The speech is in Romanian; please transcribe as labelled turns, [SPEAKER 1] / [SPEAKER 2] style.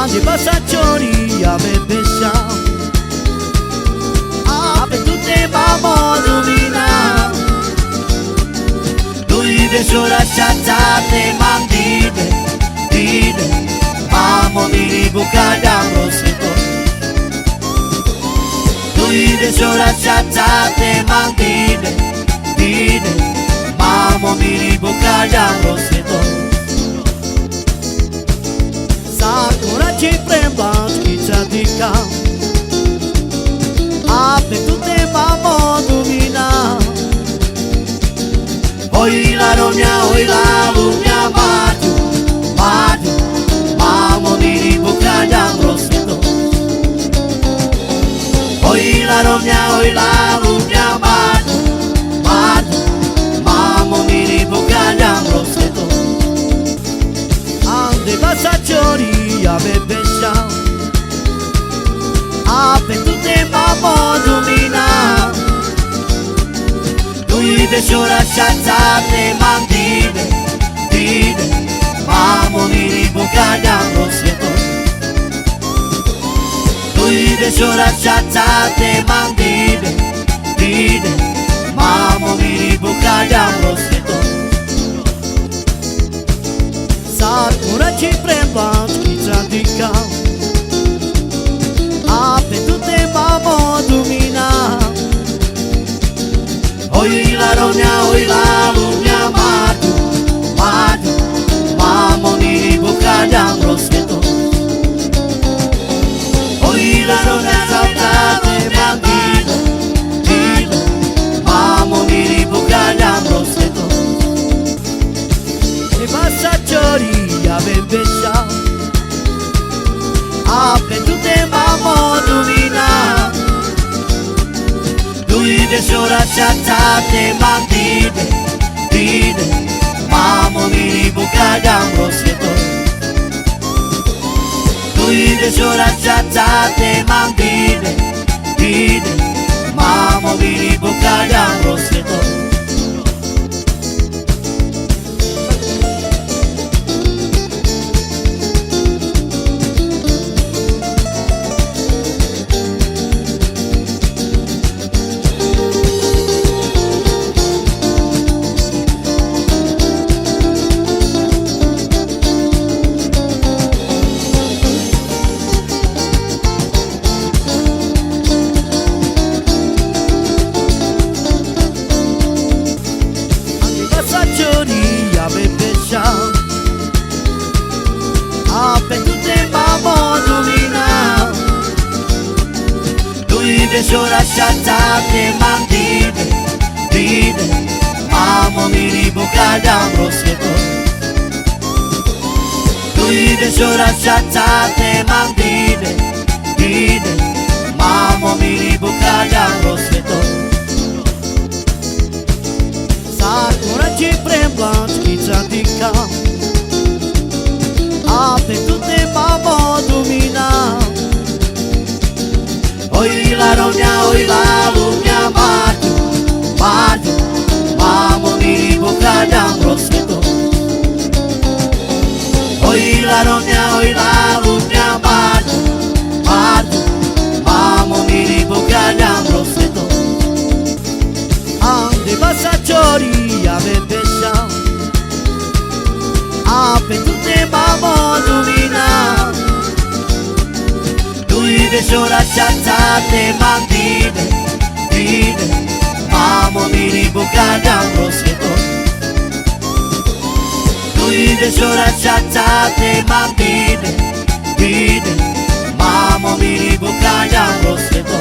[SPEAKER 1] Ande passaggioria me pesciamo, per tutte mamma domina. Lui de sola sciazzate dite, mamma mi ribuca da rossetto. Lui de sola sciazzate dite, mamma mi ribuca da rossetto. Sakura ci prema schizza di campo, per tutte mamma domina. Oi la lumia maju, mamma mi ribuca da rossetto. Oi la lumia maju, mamma mi ribuca da rossetto. Ande passaggioria me pesciamo, per tutte mamma domina. Lui de sola sciazzate dite, mamma mi ribuca da rossetto. Lui de sola sciazzate dite, mamma mi ribuca da rossetto. Sakura ci prema schizza di campo, per tutte mamma domina. Oi la lumia maju, mamma mi ribuca da rossetto. Oi la lumia dite, mamma mi ribuca da rossetto. E passaggioria me pesciamo, per tutte mamma domina. Lui de sola sciazzate dite, mamma mi ribuca da rossetto. Lui de sola sciazzate dite, mamma mi ribuca da rossetto. Passaggioria me pesciamo, per tutte mamma domina. Lui de sola sciazzate dite, mamma mi ribuca da rossetto. Lui de sola sciazzate dite, mamma mi ribuca da rossetto. Sakura ci prema schizza di campo, per tutte mamma domina. Oi la lumia maju, mamma mi ribuca da rossetto. Oi la lumia maju, mamma mi ribuca da rossetto. Ande passaggioria me pesciamo, per tutte mamma domina. Lui de sola sciazzate dite, mamma mi ribuca da rossetto. Lui de sola sciazzate dite, mamma mi ribuca da rossetto.